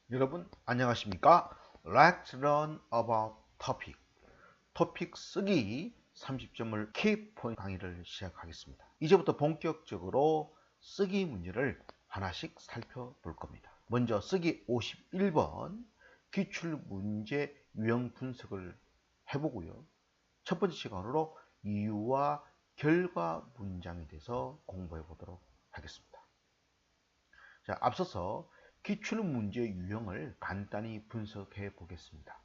여러분 안녕하십니까? Let's learn about topic. 토픽 쓰기 30점을 키포인트 강의를 시작하겠습니다. 이제부터 본격적으로 쓰기 문제를 하나씩 살펴볼 겁니다. 먼저 쓰기 51번 기출문제 유형 분석을 해보고요. 첫 번째 시간으로 이유와 결과 문장에 대해서 공부해 보도록 하겠습니다. 자, 앞서서 기출 문제 유형을 간단히 분석해 보겠습니다.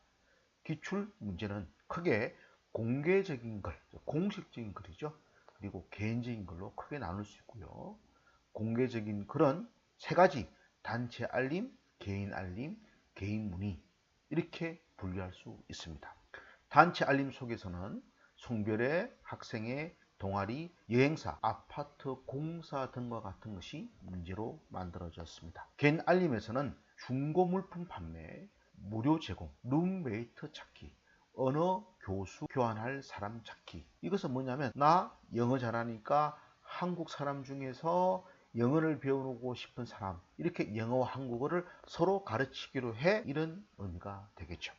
기출 문제는 크게 공개적인 글, 공식적인 글이죠. 그리고 개인적인 글로 크게 나눌 수 있고요. 공개적인 글은 세 가지: 단체 알림, 개인 문의, 이렇게 분류할 수 있습니다. 단체 알림 속에서는 성별의, 학생의, 동아리, 여행사, 아파트 공사 등과 같은 것이 문제로 만들어졌습니다. 개인 알림에서는 중고 물품 판매, 무료 제공, 룸메이트 찾기, 언어 교수 교환할 사람 찾기. 이것은 뭐냐면 나 영어 잘하니까 한국 사람 중에서 영어를 배우고 싶은 사람, 이렇게 영어와 한국어를 서로 가르치기로 해, 이런 의미가 되겠죠.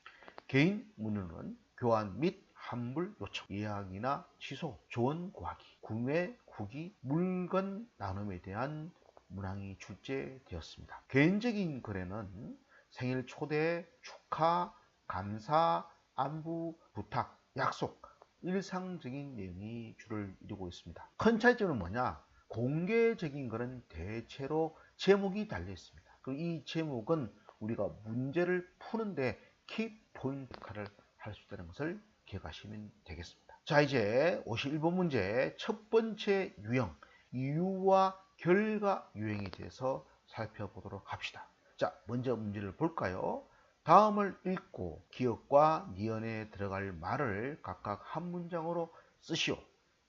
개인 문의는 교환 및 환불 요청, 예약이나 취소, 조언 구하기, 구매, 후기, 물건 나눔에 대한 문항이 출제되었습니다. 개인적인 글에는 생일 초대, 축하, 감사, 안부, 부탁, 약속, 일상적인 내용이 주를 이루고 있습니다. 큰 차이점은 뭐냐? 공개적인 글은 대체로 제목이 달려 있습니다. 그리고 이 제목은 우리가 문제를 푸는데 키포인트 역할을 할 수 있다는 것을 기억하시면 되겠습니다. 자, 이제 51번 문제 첫 번째 유형, 이유와 결과 유형에 대해서 살펴보도록 합시다. 자, 먼저 문제를 볼까요? 다음을 읽고 기억과 니은에 들어갈 말을 각각 한 문장으로 쓰시오.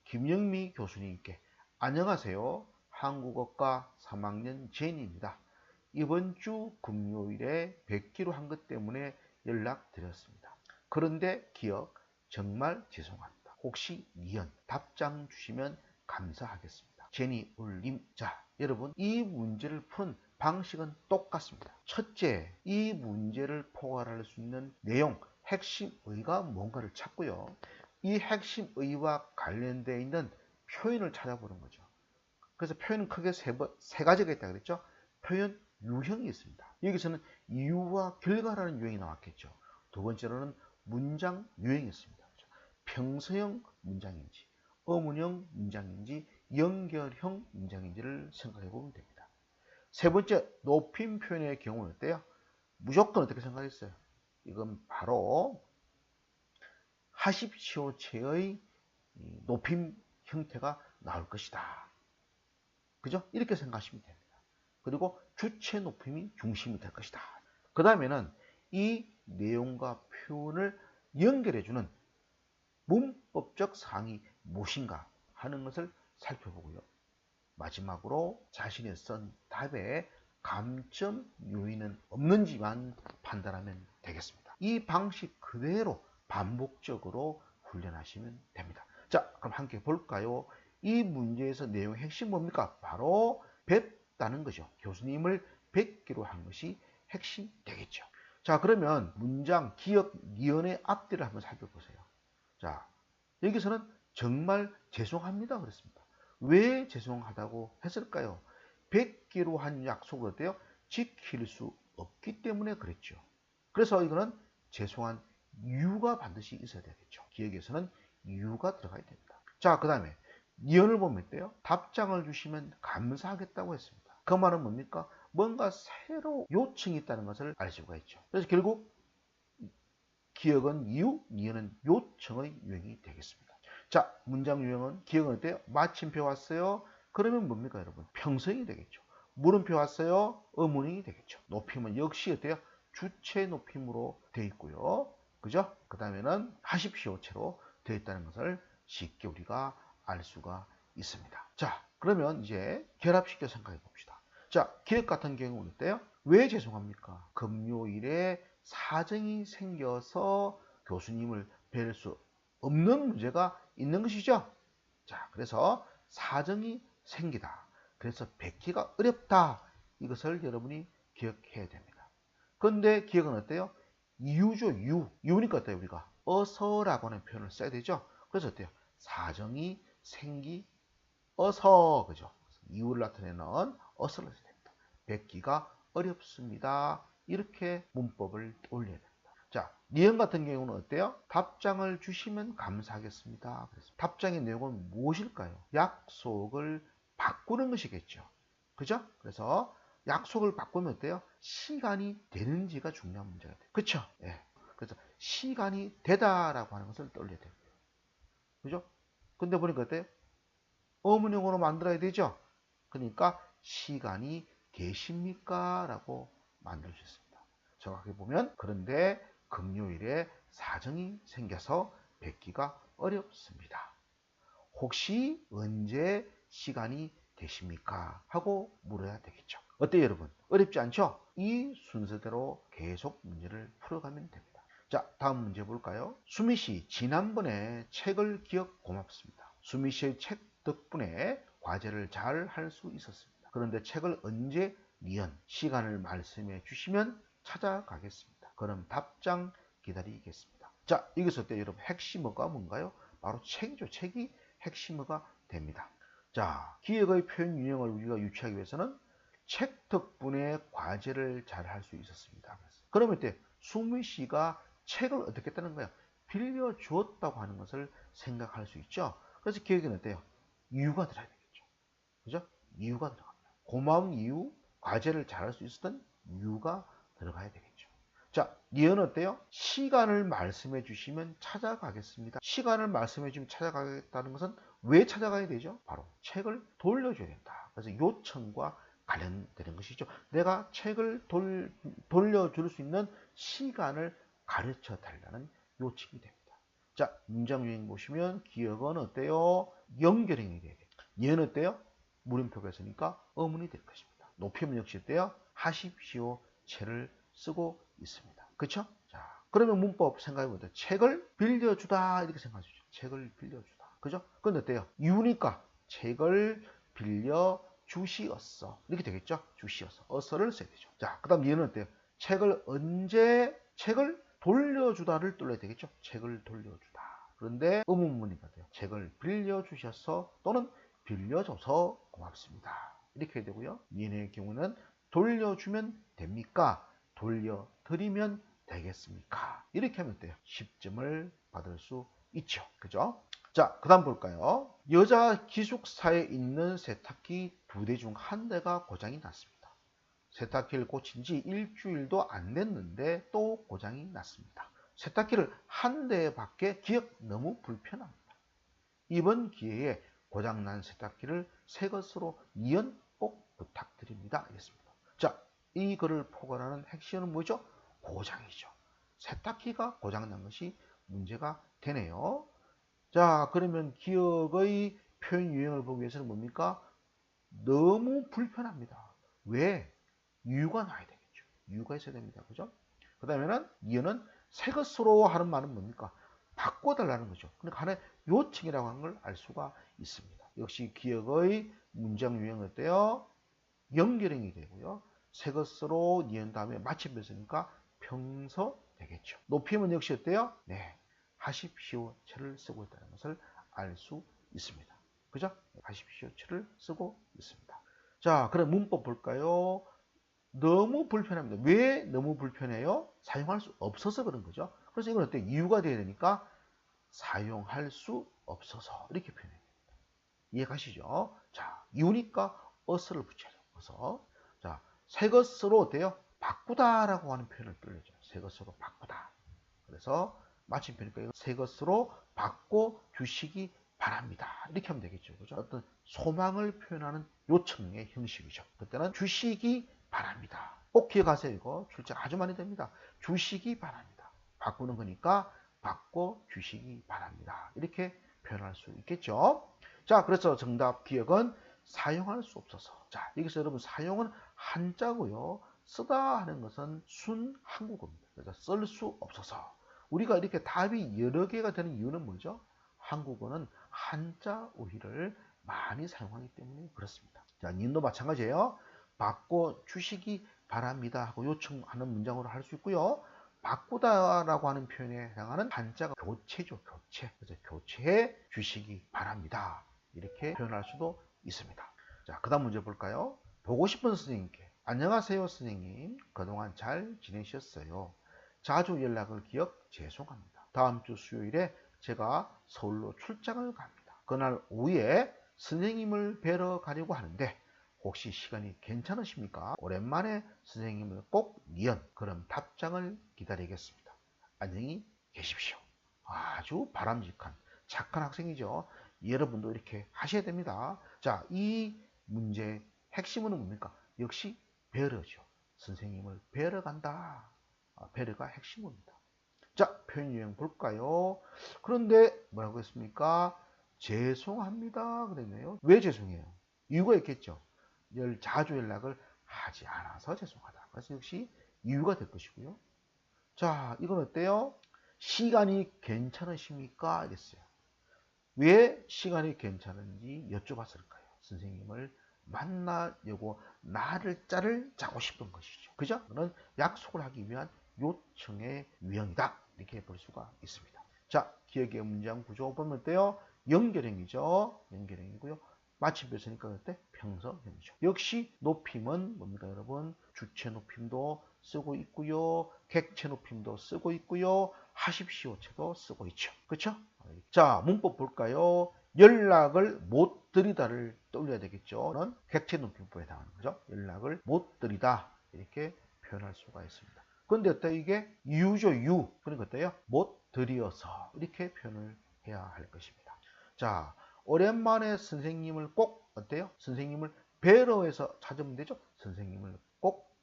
김영미 교수님께 안녕하세요. 한국어과 3학년 제니입니다. 이번 주 금요일에 뵙기로 한 것 때문에 연락드렸습니다. 그런데 기억 정말 죄송합니다. 혹시 니은 답장 주시면 감사하겠습니다. 제니 울림. 자, 여러분 이 문제를 푸는 방식은 똑같습니다. 첫째, 이 문제를 포괄할 수 있는 내용, 핵심의가 뭔가를 찾고요. 이 핵심의와 관련되어 있는 표현을 찾아보는 거죠. 그래서 표현은 크게 세 가지가 있다고 그랬죠. 표현 유형이 있습니다. 여기서는 이유와 결과라는 유형이 나왔겠죠. 두 번째로는 문장 유형이 있습니다. 평서형 문장인지, 어문형 문장인지, 연결형 문장인지를 생각해 보면 됩니다. 세 번째, 높임 표현의 경우는 어때요? 무조건 어떻게 생각했어요? 이건 바로 하십시오체의 높임 형태가 나올 것이다. 그죠? 이렇게 생각하시면 됩니다. 그리고 주체 높임이 중심이 될 것이다. 그 다음에는 이 내용과 표현을 연결해주는 문법적 사항이 무엇인가 하는 것을 살펴보고요. 마지막으로 자신의 쓴 답에 감점 요인은 없는지만 판단하면 되겠습니다. 이 방식 그대로 반복적으로 훈련하시면 됩니다. 자, 그럼 함께 볼까요? 이 문제에서 내용의 핵심 뭡니까? 바로 뵙다는 거죠. 교수님을 뵙기로 한 것이 핵심 되겠죠. 자, 그러면 문장, 기억, 니은의 앞뒤를 한번 살펴보세요. 자, 여기서는 정말 죄송합니다 그랬습니다. 왜 죄송하다고 했을까요? 뵙기로 한 약속을 어때요? 지킬 수 없기 때문에 그랬죠. 그래서 이거는 죄송한 이유가 반드시 있어야 되겠죠. 기억에서는 이유가 들어가야 됩니다. 자, 그 다음에 니은을 보면 어때요? 답장을 주시면 감사하겠다고 했습니다. 그 말은 뭡니까? 뭔가 새로 요청이 있다는 것을 알 수가 있죠. 그래서 결국 기억은 이유, 니은은 요청의 유형이 되겠습니다. 자, 문장 유형은 기억은 어때요? 마침표 왔어요. 그러면 뭡니까 여러분? 평서형이 되겠죠. 물음표 왔어요. 의문형이 되겠죠. 높임은 역시 어때요? 주체 높임으로 되어 있고요. 그죠? 그 다음에는 하십시오체로 되어 있다는 것을 쉽게 우리가 알 수가 있습니다. 자, 그러면 이제 결합시켜 생각해 봅시다. 자, 기억 같은 경우는 어때요? 왜 죄송합니까? 금요일에 사정이 생겨서 교수님을 뵐 수 없는 문제가 있는 것이죠. 자, 그래서 사정이 생기다. 그래서 뵙기가 어렵다. 이것을 여러분이 기억해야 됩니다. 근데 기억은 어때요? 유죠, 유. 유니까 어때요, 우리가? 어서라고 하는 표현을 써야 되죠. 그래서 어때요? 사정이 생기 어서, 그죠? 이유를 나타내는 어서를 써야 됩니다. 뵙기가 어렵습니다. 이렇게 문법을 올려야 됩니다. 자, 니은 같은 경우는 어때요? 답장을 주시면 감사하겠습니다. 답장의 내용은 무엇일까요? 약속을 바꾸는 것이겠죠. 그죠? 그래서 약속을 바꾸면 어때요? 시간이 되는지가 중요한 문제가 돼요. 그쵸? 예. 그래서 시간이 되다라고 하는 것을 떠올려야 돼요. 그죠? 근데 보니까 어때요? 어문형으로 만들어야 되죠. 그러니까 시간이 되십니까? 라고 만들 수 있습니다. 정확하게 보면 그런데 금요일에 사정이 생겨서 뵙기가 어렵습니다. 혹시 언제 시간이 되십니까? 하고 물어야 되겠죠. 어때요, 여러분? 어렵지 않죠? 이 순서대로 계속 문제를 풀어가면 됩니다. 자, 다음 문제 볼까요? 수미 씨, 지난번에 책을 기억 고맙습니다. 수미 씨의 책 덕분에 과제를 잘 할 수 있었습니다. 그런데 책을 언제 니은 시간을 말씀해 주시면 찾아가겠습니다. 그럼 답장 기다리겠습니다. 자, 여기서 어때요, 여러분? 핵심어가 뭔가요? 바로 책이죠. 책이 핵심어가 됩니다. 자, 기억의 표현 유형을 우리가 유추하기 위해서는 책 덕분에 과제를 잘 할 수 있었습니다. 그러면 이때 수미 씨가 책을 어떻게 했다는 거야? 빌려주었다고 하는 것을 생각할 수 있죠. 그래서 기억에는 어때요? 이유가 들어야 되겠죠. 그죠? 이유가 들어갑니다. 고마운 이유, 과제를 잘 할 수 있었던 이유가 들어가야 되겠죠. 자, 니은 어때요? 시간을 말씀해 주시면 찾아가겠습니다. 시간을 말씀해 주시면 찾아가겠다는 것은 왜 찾아가야 되죠? 바로 책을 돌려줘야 된다. 그래서 요청과 관련되는 것이죠. 내가 책을 돌려줄 수 있는 시간을 가르쳐 달라는 요청이 됩니다. 자, 문장 유형 보시면 기억은 어때요? 연결형이 돼야 돼요. 얘는 어때요? 물음표가 있으니까 어문이 될 것입니다. 높이면 역시 어때요? 하십시오. 채를 쓰고 있습니다. 그렇죠? 자, 그러면 문법 생각해보세요. 책을 빌려주다 이렇게 생각하시죠. 책을 빌려주다. 그죠? 그건 어때요? 유니까 책을 빌려주시었어. 이렇게 되겠죠? 주시었어. 어서를 써야 되죠. 자, 그 다음 얘는 어때요? 책을 언제 책을 돌려주다를 뚫어야 되겠죠? 책을 돌려주다. 그런데 의문문이가 돼요. 책을 빌려주셔서 또는 빌려줘서 고맙습니다. 이렇게 해야 되고요. 얘네의 경우는 돌려주면 됩니까? 돌려드리면 되겠습니까? 이렇게 하면 돼요. 10점을 받을 수 있죠. 그죠? 자, 그 다음 볼까요? 여자 기숙사에 있는 세탁기 2대 중 한 대가 고장이 났습니다. 세탁기를 고친 지 일주일도 안 됐는데 또 고장이 났습니다. 세탁기를 한 대밖에 기억 너무 불편합니다. 이번 기회에 고장난 세탁기를 새 것으로 이연 꼭 부탁드립니다. 이랬습니다. 자, 이 글을 포괄하는 핵심은 뭐죠? 고장이죠. 세탁기가 고장난 것이 문제가 되네요. 자, 그러면 기억의 표현 유형을 보기 위해서는 뭡니까? 너무 불편합니다. 왜? 이유가 나야 되겠죠. 이유가 있어야 됩니다. 그죠? 그 다음에는 이어는 새 것으로 하는 말은 뭡니까? 바꿔달라는 거죠. 그러니까 하나의 요청이라고 하는 걸 알 수가 있습니다. 역시 기억의 문장 유형은 어때요? 연결형이 되고요. 새 것으로 니은 다음에 마침표서니까 평서 되겠죠. 높임은 역시 어때요? 네, 하십시오 채를 쓰고 있다는 것을 알 수 있습니다. 그죠? 하십시오 채를 쓰고 있습니다. 자, 그럼 문법 볼까요? 너무 불편합니다. 왜 너무 불편해요? 사용할 수 없어서 그런 거죠. 그래서 이건 어때? 이유가 돼야 되니까 사용할 수 없어서 이렇게 표현해요. 이해가시죠? 자, 이유니까 어서를 붙여야 돼요. 어서. 자, 새 것으로 어때요? 바꾸다라고 하는 표현을 끌려죠. 새 것으로 바꾸다. 그래서 마침표니까 새 것으로 바꿔 주시기 바랍니다. 이렇게 하면 되겠죠. 그죠? 어떤 소망을 표현하는 요청의 형식이죠. 그때는 주시기 바랍니다. 꼭 기억하세요. 이거 출제 아주 많이 됩니다. 주시기 바랍니다. 바꾸는 거니까 바꿔 주시기 바랍니다. 이렇게 표현할 수 있겠죠. 자, 그래서 정답 기억은 사용할 수 없어서. 자, 여기서 여러분 사용은 한자고요. 쓰다 하는 것은 순 한국어입니다. 그래서 쓸 수 없어서. 우리가 이렇게 답이 여러 개가 되는 이유는 뭐죠? 한국어는 한자 어휘를 많이 사용하기 때문에 그렇습니다. 자, 니은도 마찬가지예요. 바꿔 주시기 바랍니다 하고 요청하는 문장으로 할 수 있고요. 바꾸다라고 하는 표현에 해당하는 한자가 교체죠. 교체. 그래서 교체해 주시기 바랍니다. 이렇게 표현할 수도 있습니다. 자, 그 다음 문제 볼까요? 보고 싶은 선생님께 안녕하세요 선생님. 그동안 잘 지내셨어요? 자주 연락을 기억 죄송합니다. 다음 주 수요일에 제가 서울로 출장을 갑니다. 그날 오후에 선생님을 뵈러 가려고 하는데 혹시 시간이 괜찮으십니까? 오랜만에 선생님을 꼭 니은 그런 답장을 기다리겠습니다. 안녕히 계십시오. 아주 바람직한 착한 학생이죠. 여러분도 이렇게 하셔야 됩니다. 자, 이 문제의 핵심은 뭡니까? 역시 배려죠. 선생님을 뵈러 간다. 배려가 핵심입니다. 자, 표현 유형 볼까요? 그런데 뭐라고 했습니까? 죄송합니다. 그랬네요. 왜 죄송해요? 이유가 있겠죠. 자주 연락을 하지 않아서 죄송하다. 그래서 역시 이유가 될 것이고요. 자, 이건 어때요? 시간이 괜찮으십니까? 이랬어요. 왜 시간이 괜찮은지 여쭤봤을까요? 선생님을 만나려고 날짜를 짜고 싶은 것이죠. 그죠? 그는 약속을 하기 위한 요청의 유형이다. 이렇게 볼 수가 있습니다. 자, 기억의 문장 구조 보면 어때요? 연결형이죠. 연결형이고요. 마침표시니까 그때 평서형이죠. 역시 높임은 뭡니까 여러분? 주체 높임도 쓰고 있고요. 객체 높임도 쓰고 있고요. 하십시오체도 쓰고 있죠. 그렇죠? 자, 문법 볼까요? 연락을 못 드리다를 떠올려야 되겠죠. 는 객체 높임법에 해당하는 거죠. 연락을 못 드리다 이렇게 표현할 수가 있습니다. 그런데 어때 이게 유죠, 유. 그러니까 어때요? 못 드려서 이렇게 표현을 해야 할 것입니다. 자, 오랜만에 선생님을 꼭 어때요? 선생님을 뵈러 해서 찾으면 되죠. 선생님을 꼭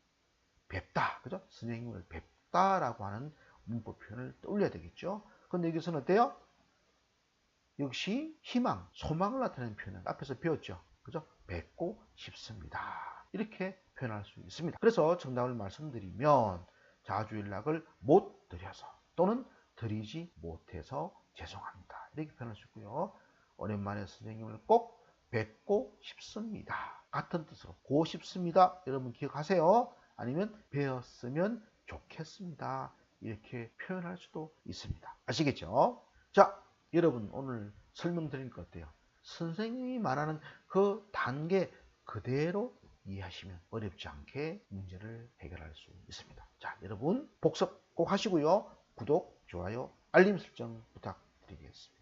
뵙다. 그죠? 선생님을 뵙다라고 하는 문법 표현을 떠올려야 되겠죠. 근데 여기서는 어때요? 역시 희망, 소망을 나타내는 표현을 앞에서 배웠죠. 그죠? 뵙고 싶습니다. 이렇게 표현할 수 있습니다. 그래서 정답을 말씀드리면 자주 연락을 못 드려서 또는 드리지 못해서 죄송합니다. 이렇게 표현할 수 있고요. 오랜만에 선생님을 꼭 뵙고 싶습니다. 같은 뜻으로 고 싶습니다. 여러분 기억하세요. 아니면 뵈었으면 좋겠습니다. 이렇게 표현할 수도 있습니다. 아시겠죠? 자, 여러분 오늘 설명드린 것 어때요? 선생님이 말하는 그 단계 그대로 이해하시면 어렵지 않게 문제를 해결할 수 있습니다. 자, 여러분 복습 꼭 하시고요. 구독, 좋아요, 알림 설정 부탁드리겠습니다.